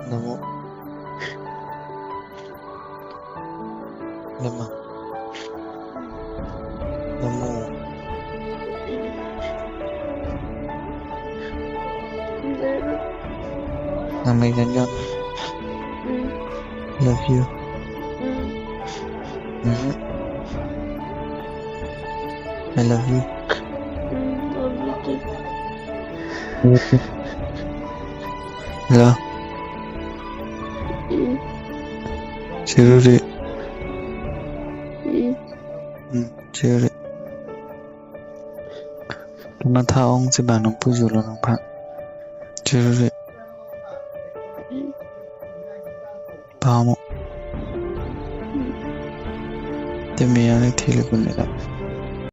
Namo Lama Namo Namayanyan. Love you. I love you. Hello. Chiruri. Chiruri. Tuma thaong si banong pujulo ng pa. Chiruri. Pamo. Temiyani thili kunila.